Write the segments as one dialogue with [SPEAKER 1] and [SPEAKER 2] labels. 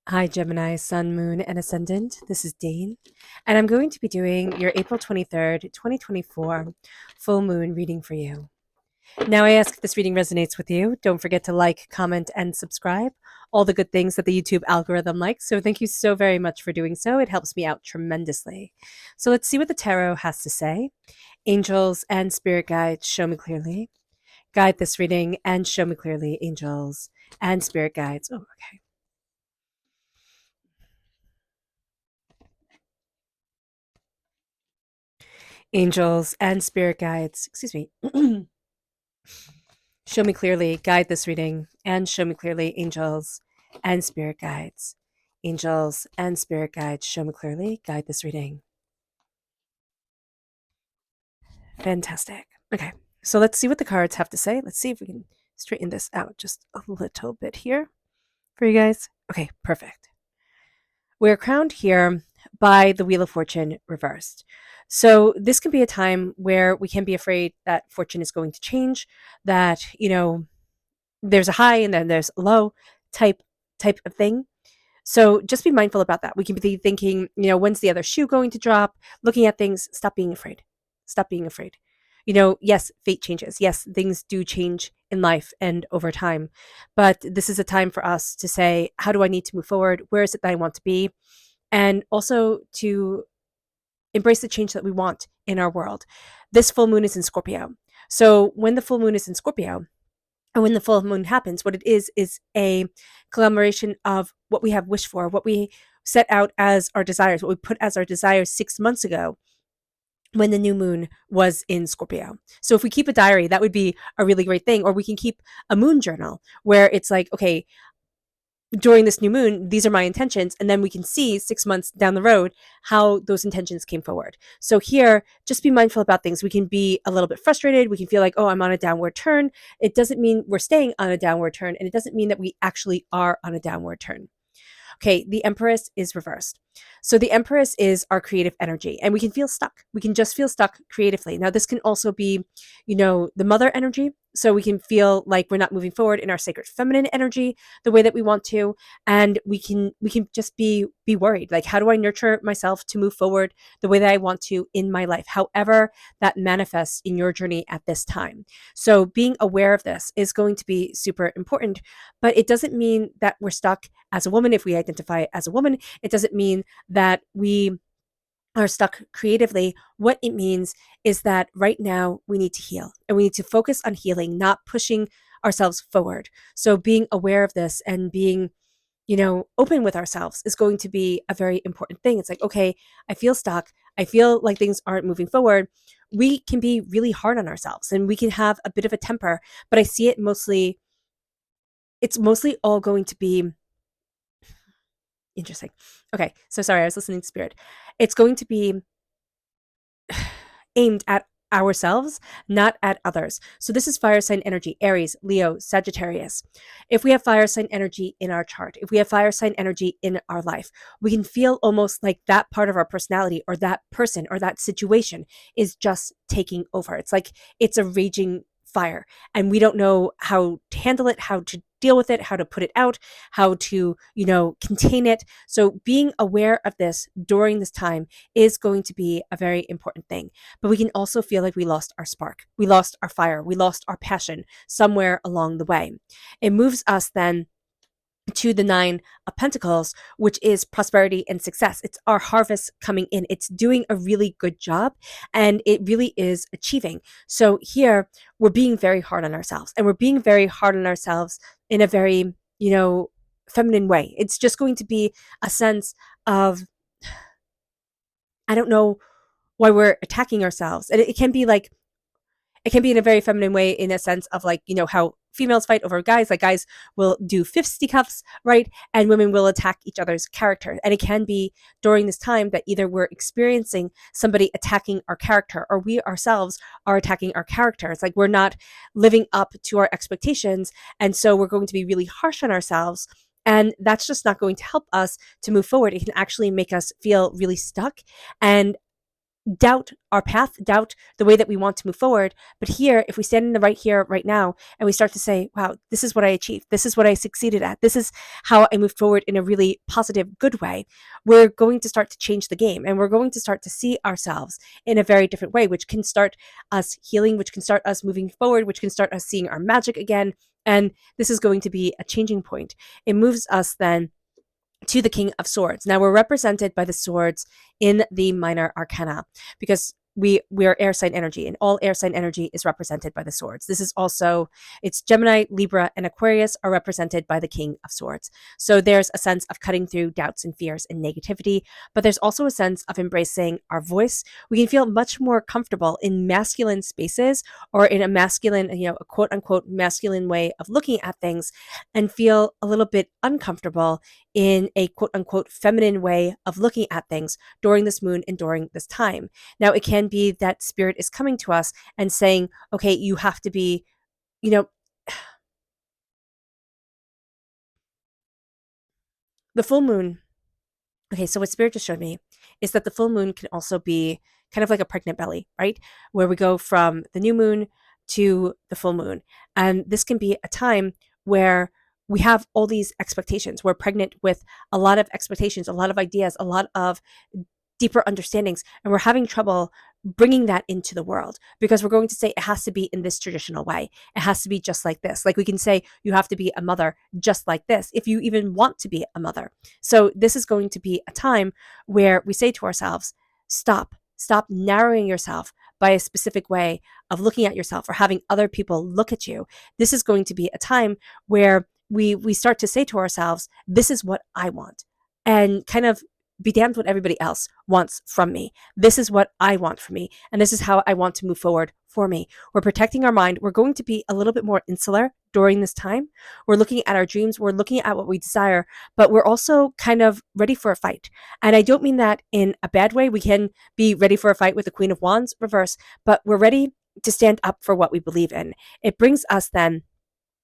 [SPEAKER 1] Hi, Gemini, Sun, Moon, and Ascendant. This is Dane, and I'm going to be doing your April 23rd, 2024 full moon reading for you. Now, I ask if this reading resonates with you. Don't forget to like, comment, and subscribe. All the good things that the YouTube algorithm likes. So, thank you so very much for doing so. It helps me out tremendously. So, let's see what the tarot has to say. Angels and spirit guides, show me clearly. Guide this reading and show me clearly, angels and spirit guides. Oh, okay. Angels and spirit guides, excuse me, show me clearly, guide this reading, and show me clearly, angels and spirit guides. Angels and spirit guides, show me clearly, guide this reading. Fantastic. Okay, so let's see what the cards have to say. Let's see if we can straighten this out just a little bit here for you guys. Okay, perfect. We're crowned here by the Wheel of Fortune reversed. So this can be a time where we can be afraid that fortune is going to change, that, there's a high and then there's a low type type of thing. So just be mindful about that. We can be thinking, when's the other shoe going to drop? Looking at things, stop being afraid. Stop being afraid. Yes, fate changes. Yes, things do change in life and over time. But this is a time for us to say, how do I need to move forward? Where is it that I want to be? And also to embrace the change that we want in our world. This full moon is in Scorpio. So when the full moon is in Scorpio, and when the full moon happens, what it is a conglomeration of what we have wished for, what we set out as our desires, what we put as our desires 6 months ago when the new moon was in Scorpio. So if we keep a diary, that would be a really great thing. Or we can keep a moon journal where it's like, okay, during this new moon, these are my intentions. And then we can see 6 months down the road how those intentions came forward. So here, just be mindful about things. We can be a little bit frustrated. We can feel like, oh, I'm on a downward turn. It doesn't mean we're staying on a downward turn. And it doesn't mean that we actually are on a downward turn. Okay, the Empress is reversed. So the Empress is our creative energy, and we can feel stuck. We can just feel stuck creatively. Now, this can also be, the mother energy. So we can feel like we're not moving forward in our sacred feminine energy the way that we want to, and we can just be worried. Like, how do I nurture myself to move forward the way that I want to in my life? However, that manifests in your journey at this time. So being aware of this is going to be super important, but it doesn't mean that we're stuck as a woman. If we identify as a woman, it doesn't mean that we are stuck creatively. What it means is that right now we need to heal and we need to focus on healing, not pushing ourselves forward. So being aware of this and being, open with ourselves is going to be a very important thing. It's like, okay, I feel stuck. I feel like things aren't moving forward. We can be really hard on ourselves and we can have a bit of a temper, but I see it's mostly all going to be interesting. Okay, so sorry, I was listening to Spirit. It's going to be aimed at ourselves, not at others. So this is fire sign energy, Aries, Leo, Sagittarius. If we have fire sign energy in our chart, if we have fire sign energy in our life, we can feel almost like that part of our personality or that person or that situation is just taking over. It's like it's a raging fire and we don't know how to handle it, how to deal with it, how to put it out, how to, contain it. So being aware of this during this time is going to be a very important thing. But we can also feel like we lost our spark, we lost our fire, we lost our passion somewhere along the way. It moves us then to the Nine of Pentacles, which is prosperity and success. It's our harvest coming in. It's doing a really good job and it really is achieving. So here we're being very hard on ourselves and we're being very hard on ourselves in a very, feminine way. It's just going to be a sense of, I don't know why we're attacking ourselves. And it can be like, it can be in a very feminine way in a sense of like, how females fight over guys, like guys will do fisticuffs, right? And women will attack each other's character. And it can be during this time that either we're experiencing somebody attacking our character or we ourselves are attacking our character. It's like we're not living up to our expectations. And so we're going to be really harsh on ourselves. And that's just not going to help us to move forward. It can actually make us feel really stuck. And doubt our path, doubt the way that we want to move forward. But here, if we stand in the right here, right now, and we start to say, wow, this is what I achieved. This is what I succeeded at. This is how I moved forward in a really positive, good way. We're going to start to change the game, and we're going to start to see ourselves in a very different way, which can start us healing, which can start us moving forward, which can start us seeing our magic again. And this is going to be a changing point. It moves us then to the King of Swords. Now we're represented by the swords in the minor arcana because we are air sign energy, and all air sign energy is represented by the swords. This is also, it's Gemini, Libra, and Aquarius are represented by the King of Swords. So there's a sense of cutting through doubts and fears and negativity, but there's also a sense of embracing our voice. We can feel much more comfortable in masculine spaces, or in a masculine, a quote unquote masculine way of looking at things, and feel a little bit uncomfortable in a quote unquote feminine way of looking at things during this moon and during this time. Now, it can be that spirit is coming to us and saying, okay, you have to be, the full moon. Okay, so what spirit just showed me is that the full moon can also be kind of like a pregnant belly, right? Where we go from the new moon to the full moon. And this can be a time where we have all these expectations. We're pregnant with a lot of expectations, a lot of ideas, a lot of deeper understandings, and we're having trouble bringing that into the world because we're going to say it has to be in this traditional way. It has to be just like this. Like we can say you have to be a mother just like this if you even want to be a mother. So this is going to be a time where we say to ourselves, stop narrowing yourself by a specific way of looking at yourself or having other people look at you. This is going to be a time where we start to say to ourselves, this is what I want, and kind of be damned what everybody else wants from me. This is what I want for me, and this is how I want to move forward for me. We're protecting our mind. We're going to be a little bit more insular during this time. We're looking at our dreams. We're looking at what we desire, but we're also kind of ready for a fight. And I don't mean that in a bad way. We can be ready for a fight with the Queen of Wands reverse, but we're ready to stand up for what we believe in. It brings us then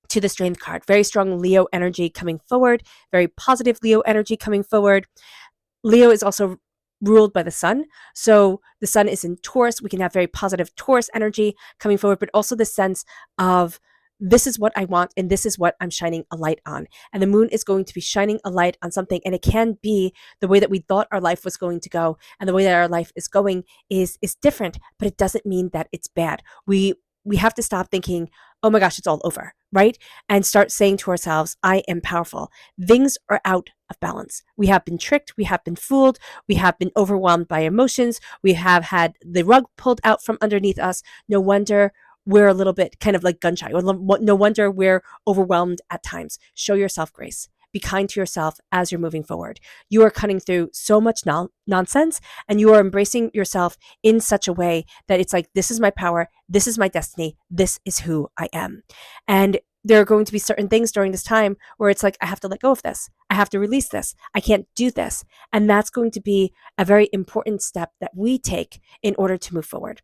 [SPEAKER 1] to the Strength card. Very strong Leo energy coming forward, very positive Leo energy coming forward. Leo is also ruled by the sun. So the sun is in Taurus. We can have very positive Taurus energy coming forward, but also the sense of this is what I want and this is what I'm shining a light on. And the moon is going to be shining a light on something. And it can be the way that we thought our life was going to go, and the way that our life is going is different, but it doesn't mean that it's bad. We have to stop thinking, oh my gosh, it's all over, right? And start saying to ourselves, I am powerful. Things are out of balance. We have been tricked. We have been fooled. We have been overwhelmed by emotions. We have had the rug pulled out from underneath us. No wonder we're a little bit kind of like gun shy. No wonder we're overwhelmed at times. Show yourself grace. Be kind to yourself as you're moving forward. You are cutting through so much nonsense, and you are embracing yourself in such a way that it's like, this is my power. This is my destiny. This is who I am. And there are going to be certain things during this time where it's like, I have to let go of this. I have to release this. I can't do this. And that's going to be a very important step that we take in order to move forward.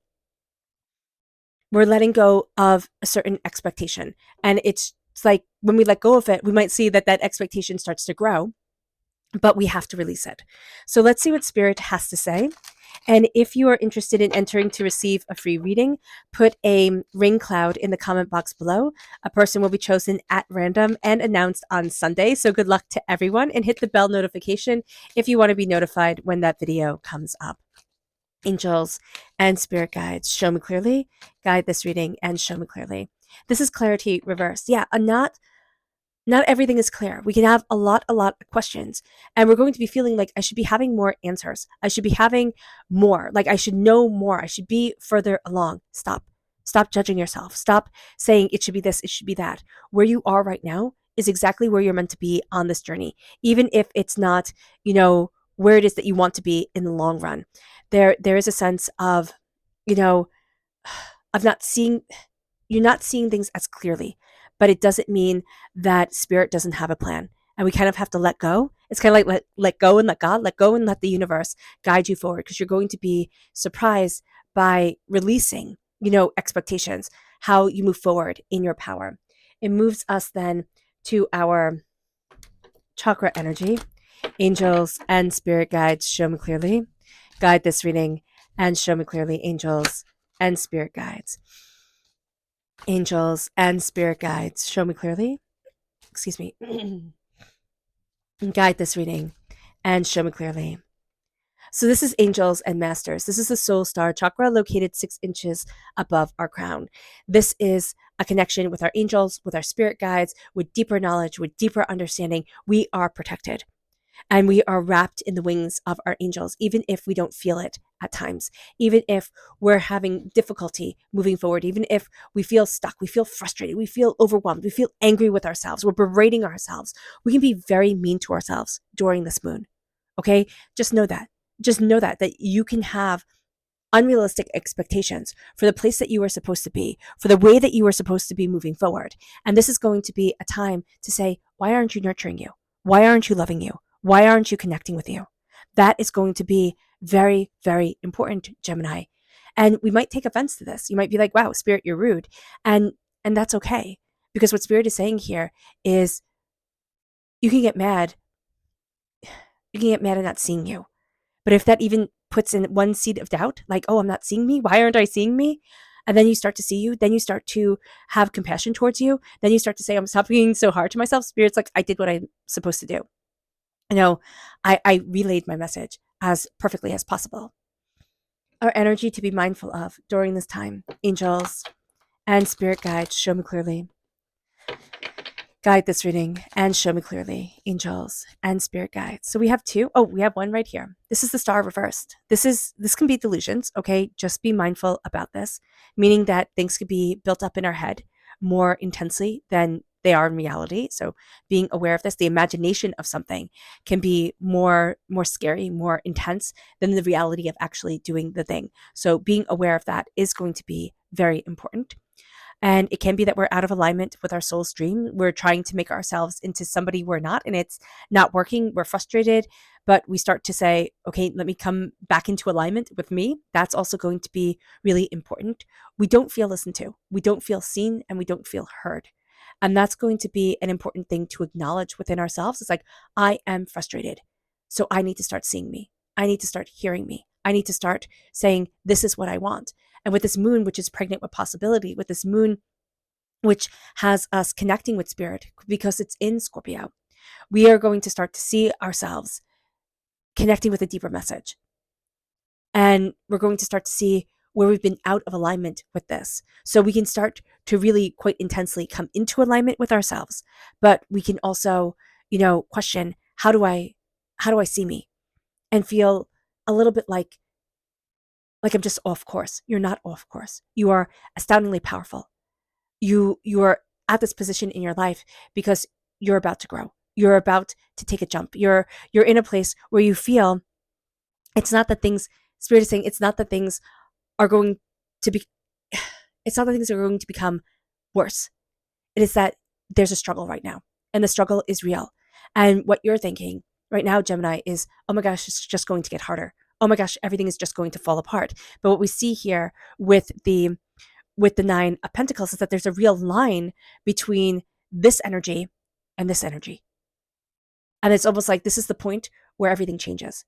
[SPEAKER 1] We're letting go of a certain expectation. And it's like when we let go of it, we might see that expectation starts to grow, but we have to release it. So let's see what Spirit has to say. And if you are interested in entering to receive a free reading, put a ring cloud in the comment box below. A person will be chosen at random and announced on Sunday. So good luck to everyone, and hit the bell notification if you want to be notified when that video comes up. Angels and spirit guides, show me clearly, guide this reading, and show me clearly. This is clarity reversed. Yeah, not everything is clear. We can have a lot of questions, and we're going to be feeling like I should be having more answers. I should be having more, like I should know more. I should be further along. Stop judging yourself. Stop saying it should be this, it should be that. Where you are right now is exactly where you're meant to be on this journey, even if it's not, where it is that you want to be in the long run. There is a sense of, of not seeing, you're not seeing things as clearly, but it doesn't mean that Spirit doesn't have a plan. And we kind of have to let go. It's kind of like let go and let God, let go and let the universe guide you forward, because you're going to be surprised by releasing, expectations, how you move forward in your power. It moves us then to our chakra energy. Angels and spirit guides, show me clearly, guide this reading, and show me clearly, angels and spirit guides. Angels and spirit guides, show me clearly. Excuse me. Guide this reading and show me clearly. So this is angels and masters. This is the soul star chakra located 6 inches above our crown. This is a connection with our angels, with our spirit guides, with deeper knowledge, with deeper understanding. We are protected and we are wrapped in the wings of our angels, even if we don't feel it at times, even if we're having difficulty moving forward, even if we feel stuck, we feel frustrated, we feel overwhelmed, we feel angry with ourselves, we're berating ourselves. We can be very mean to ourselves during this moon. Okay? Just know that. Just know that you can have unrealistic expectations for the place that you are supposed to be, for the way that you are supposed to be moving forward. And this is going to be a time to say, why aren't you nurturing you? Why aren't you loving you? Why aren't you connecting with you? That is going to be very, very important, Gemini. And we might take offense to this. You might be like, wow, Spirit, you're rude. And that's okay. Because what Spirit is saying here is you can get mad. You can get mad at not seeing you. But if that even puts in one seed of doubt, like, oh, I'm not seeing me. Why aren't I seeing me? And then you start to see you. Then you start to have compassion towards you. Then you start to say, I'm stop being so hard to myself. Spirit's like, I did what I'm supposed to do. I relayed my message as perfectly as possible. Our energy to be mindful of during this time. Angels and spirit guides, show me clearly. Guide this reading and show me clearly, angels and spirit guides. So we have two. Oh, we have one right here. This is the star reversed. This can be delusions, okay? Just be mindful about this, meaning that things could be built up in our head more intensely than they are in reality. So being aware of this, the imagination of something can be more scary, more intense than the reality of actually doing the thing. So being aware of that is going to be very important. And it can be that we're out of alignment with our soul's dream. We're trying to make ourselves into somebody we're not, and it's not working. We're frustrated, but we start to say, okay, let me come back into alignment with me. That's also going to be really important. We don't feel listened to, we don't feel seen, and we don't feel heard. And that's going to be an important thing to acknowledge within ourselves. It's like, I am frustrated. So I need to start seeing me. I need to start hearing me. I need to start saying, this is what I want. And with this moon, which is pregnant with possibility, with this moon, which has us connecting with spirit because it's in Scorpio, we are going to start to see ourselves connecting with a deeper message. And we're going to start to see where we've been out of alignment with this. So we can start to really quite intensely come into alignment with ourselves, but we can also, question, how do I see me? And feel a little bit like I'm just off course. You're not off course. You are astoundingly powerful. You are at this position in your life because you're about to grow. You're about to take a jump. You're in a place where you feel it's not that things, Spirit is saying, it's not that things are going to be, it's not that things are going to become worse. It is that there's a struggle right now, and the struggle is real. And what you're thinking right now, Gemini, is, oh my gosh, it's just going to get harder. Oh my gosh, everything is just going to fall apart. But what we see here with the 9 of Pentacles is that there's a real line between this energy and this energy. And it's almost like this is the point where everything changes.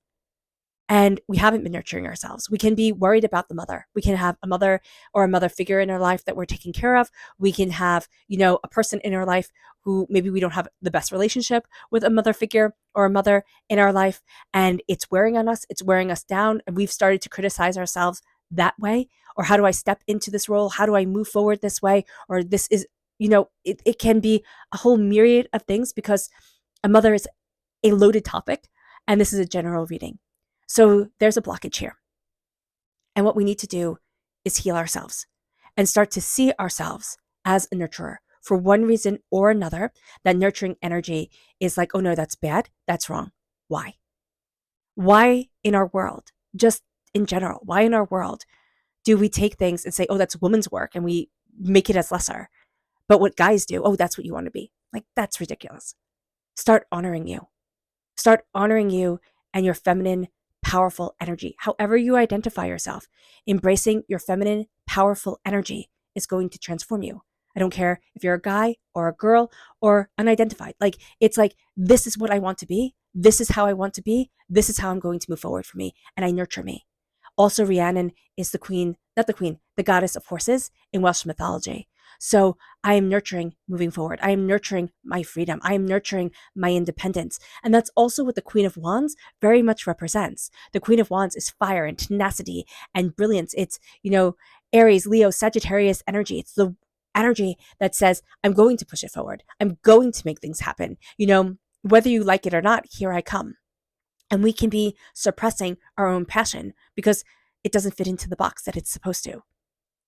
[SPEAKER 1] And we haven't been nurturing ourselves. We can be worried about the mother. We can have a mother or a mother figure in our life that we're taking care of. We can have, a person in our life who maybe we don't have the best relationship with, a mother figure or a mother in our life. And it's wearing on us. It's wearing us down. And we've started to criticize ourselves that way. Or how do I step into this role? How do I move forward this way? Or this is, it can be a whole myriad of things because a mother is a loaded topic. And this is a general reading. So there's a blockage here. And what we need to do is heal ourselves and start to see ourselves as a nurturer. For one reason or another, that nurturing energy is like, oh no, that's bad. That's wrong. Why? Why in our world, just in general, why in our world do we take things and say, oh, that's woman's work, and we make it as lesser? But what guys do, oh, that's what you want to be. Like, that's ridiculous. Start honoring you. Start honoring you and your feminine, powerful energy. However you identify yourself, embracing your feminine, powerful energy is going to transform you. I don't care if you're a guy or a girl or unidentified. It's like, this is what I want to be. This is how I want to be. This is how I'm going to move forward for me. And I nurture me. Also, Rhiannon is the goddess of horses in Welsh mythology. So I am nurturing moving forward. I am nurturing my freedom. I am nurturing my independence. And that's also what the Queen of Wands very much represents. The Queen of Wands is fire and tenacity and brilliance. It's, Aries, Leo, Sagittarius energy. It's the energy that says, I'm going to push it forward. I'm going to make things happen. Whether you like it or not, here I come. And we can be suppressing our own passion because it doesn't fit into the box that it's supposed to.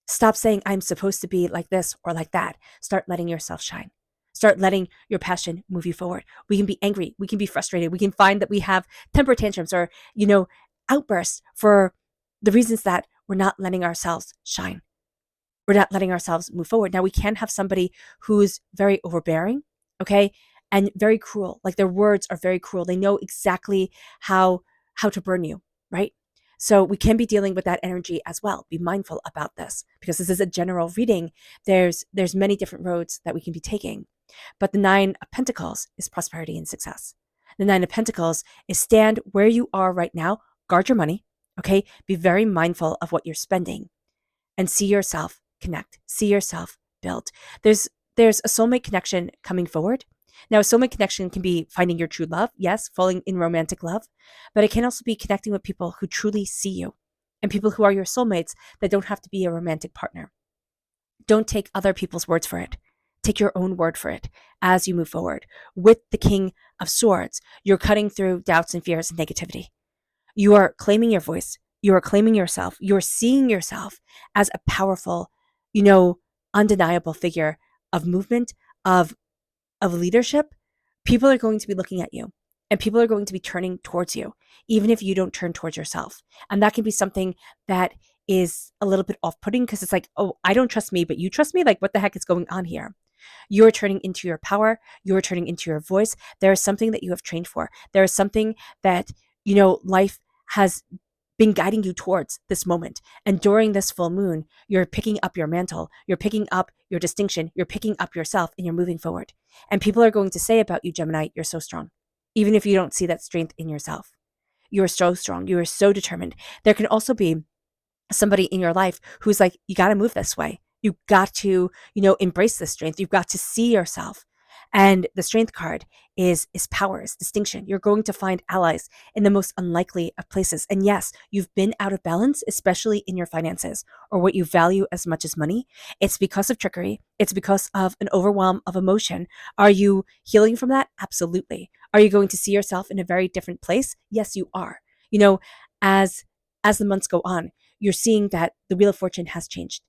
[SPEAKER 1] Stop saying, I'm supposed to be like this or like that. Start letting yourself shine. Start letting your passion move you forward. We can be angry. We can be frustrated. We can find that we have temper tantrums or, outbursts for the reasons that we're not letting ourselves shine. We're not letting ourselves move forward. Now, we can have somebody who's very overbearing, okay, and very cruel. Like their words are very cruel. They know exactly how to burn you, right? So we can be dealing with that energy as well. Be mindful about this because this is a general reading. There's many different roads that we can be taking. But the 9 of Pentacles is prosperity and success. The 9 of Pentacles is stand where you are right now, guard your money, okay? Be very mindful of what you're spending and see yourself connect, see yourself build. There's a soulmate connection coming forward. Now, a soulmate connection can be finding your true love, yes, falling in romantic love, but it can also be connecting with people who truly see you and people who are your soulmates that don't have to be a romantic partner. Don't take other people's words for it. Take your own word for it as you move forward. With the King of Swords, you're cutting through doubts and fears and negativity. You are claiming your voice. You are claiming yourself. You're seeing yourself as a powerful, undeniable figure of movement, of leadership. People are going to be looking at you and people are going to be turning towards you, even if you don't turn towards yourself. And that can be something that is a little bit off-putting because it's like, oh, I don't trust me, but you trust me? Like, what the heck is going on here? You're turning into your power. You're turning into your voice. There is something that you have trained for. There is something that, life has been guiding you towards this moment. And during this full moon, you're picking up your mantle. You're picking up your distinction. You're picking up yourself and you're moving forward. And people are going to say about you, Gemini, you're so strong. Even if you don't see that strength in yourself, you are so strong. You are so determined. There can also be somebody in your life who's like, you got to move this way. You got to, embrace this strength. You've got to see yourself. And the strength card is power, is distinction. You're going to find allies in the most unlikely of places. And yes, you've been out of balance, especially in your finances or what you value as much as money. It's because of trickery. It's because of an overwhelm of emotion. Are you healing from that? Absolutely. Are you going to see yourself in a very different place? Yes, you are. As the months go on, you're seeing that the Wheel of Fortune has changed,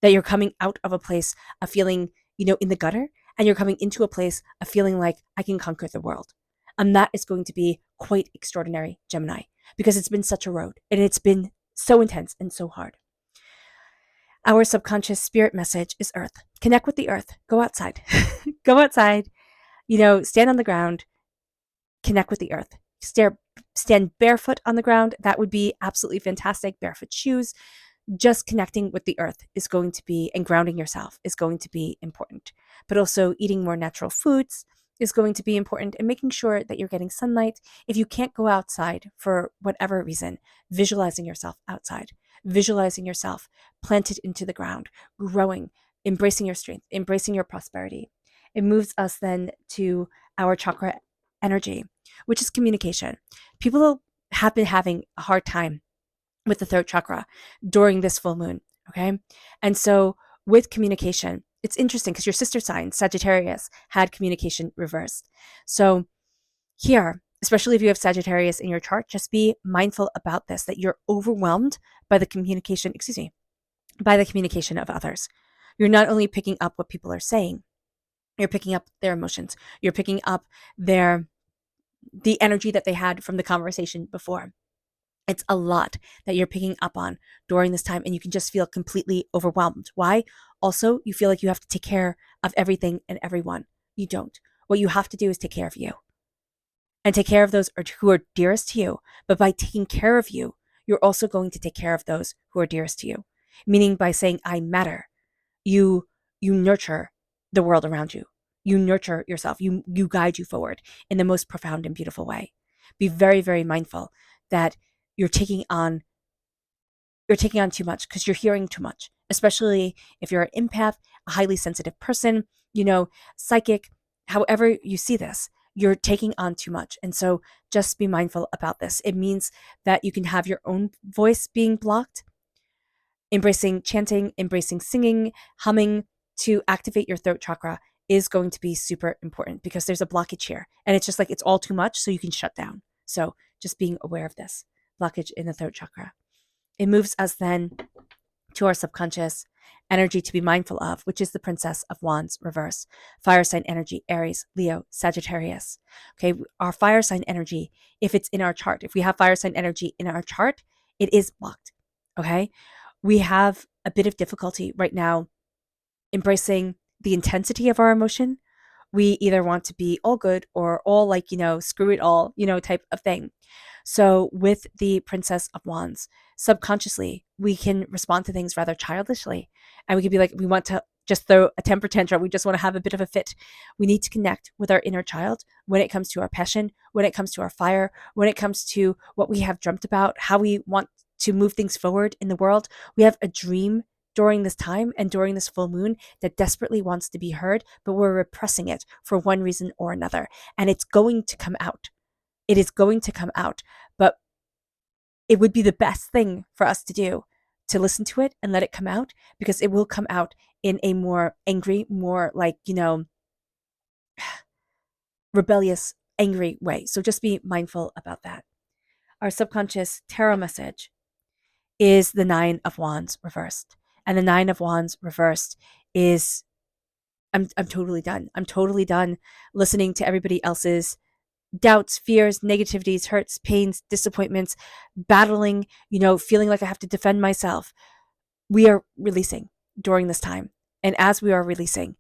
[SPEAKER 1] that you're coming out of a place of feeling, in the gutter, and you're coming into a place of feeling like I can conquer the world. And that is going to be quite extraordinary, Gemini, because it's been such a road and it's been so intense and so hard. Our subconscious spirit message is Earth. Connect with the Earth. Go outside. Go outside, stand on the ground, connect with the Earth. Stand barefoot on the ground. That would be absolutely fantastic. Barefoot shoes. Just connecting with the earth is going to be, and grounding yourself is going to be important. But also eating more natural foods is going to be important, and making sure that you're getting sunlight. If you can't go outside for whatever reason, visualizing yourself outside, visualizing yourself planted into the ground, growing, embracing your strength, embracing your prosperity. It moves us then to our chakra energy, which is communication. People have been having a hard time with the third chakra during this full moon, okay? And so with communication, it's interesting because your sister sign, Sagittarius, had communication reversed. So here, especially if you have Sagittarius in your chart, just be mindful about this, that you're overwhelmed by the communication, by the communication of others. You're not only picking up what people are saying, you're picking up their emotions. You're picking up the energy that they had from the conversation before. It's a lot that you're picking up on during this time, and you can just feel completely overwhelmed. Why? Also, you feel like you have to take care of everything and everyone. You don't. What you have to do is take care of you and take care of those who are dearest to you. But by taking care of you, you're also going to take care of those who are dearest to you. Meaning by saying, I matter, you nurture the world around you. You nurture yourself. You guide you forward in the most profound and beautiful way. Be very, very mindful that you're taking on you're taking on too much because you're hearing too much, especially if you're an empath, a highly sensitive person, psychic, however you see this, you're taking on too much. And so just be mindful about this. It means that you can have your own voice being blocked, embracing chanting, embracing singing, humming to activate your throat chakra is going to be super important because there's a blockage here. And it's just like it's all too much, so you can shut down. So just being aware of this blockage in the throat chakra. It moves us then to our subconscious energy to be mindful of, which is the Princess of Wands reverse. Fire sign energy, Aries, Leo, Sagittarius. Okay, our fire sign energy, if it's in our chart, if we have fire sign energy in our chart, it is blocked. Okay, we have a bit of difficulty right now embracing the intensity of our emotion. We either want to be all good or all like, screw it all, type of thing. So with the Princess of Wands, subconsciously, we can respond to things rather childishly. And we can be like, we want to just throw a temper tantrum. We just want to have a bit of a fit. We need to connect with our inner child when it comes to our passion, when it comes to our fire, when it comes to what we have dreamt about, how we want to move things forward in the world. We have a dream during this time and during this full moon that desperately wants to be heard, but we're repressing it for one reason or another. And it's going to come out. It is going to come out, but it would be the best thing for us to do to listen to it and let it come out, because it will come out in a more angry, more like, rebellious, angry way. So just be mindful about that. Our subconscious tarot message is the Nine of Wands reversed. And the Nine of Wands reversed is I'm totally done. I'm totally done listening to everybody else's doubts, fears, negativities, hurts, pains, disappointments, battling, feeling like I have to defend myself. We are releasing during this time. And as we are releasing,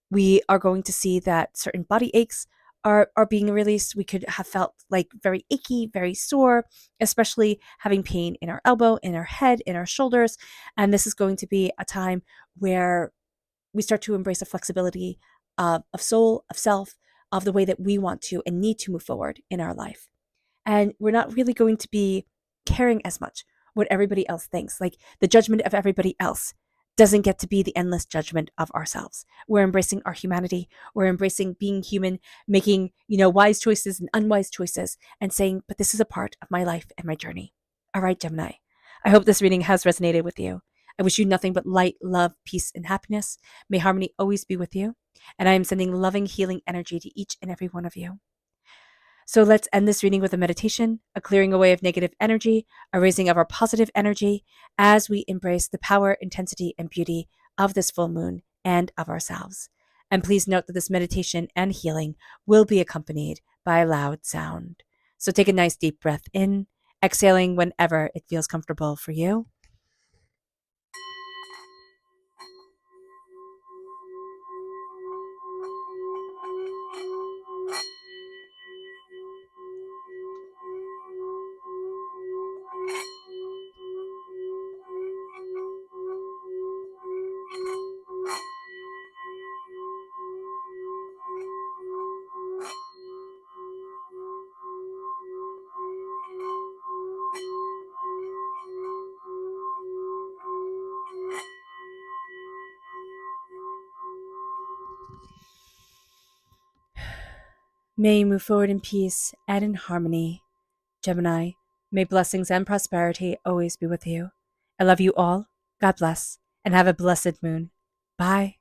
[SPEAKER 1] we are going to see that certain body aches are being released. We could have felt like very achy, very sore, especially having pain in our elbow, in our head, in our shoulders. And this is going to be a time where we start to embrace a flexibility of soul, of self, of the way that we want to and need to move forward in our life. And we're not really going to be caring as much what everybody else thinks. Like the judgment of everybody else doesn't get to be the endless judgment of ourselves. We're embracing our humanity. We're embracing being human, making, wise choices and unwise choices, and saying, but this is a part of my life and my journey. All right, Gemini. I hope this reading has resonated with you. I wish you nothing but light, love, peace, and happiness. May harmony always be with you. And I am sending loving, healing energy to each and every one of you. So let's end this reading with a meditation, a clearing away of negative energy, a raising of our positive energy as we embrace the power, intensity, and beauty of this full moon and of ourselves. And please note that this meditation and healing will be accompanied by a loud sound. So take a nice deep breath in, exhaling whenever it feels comfortable for you. May you move forward in peace and in harmony. Gemini, may blessings and prosperity always be with you. I love you all. God bless, and have a blessed moon. Bye.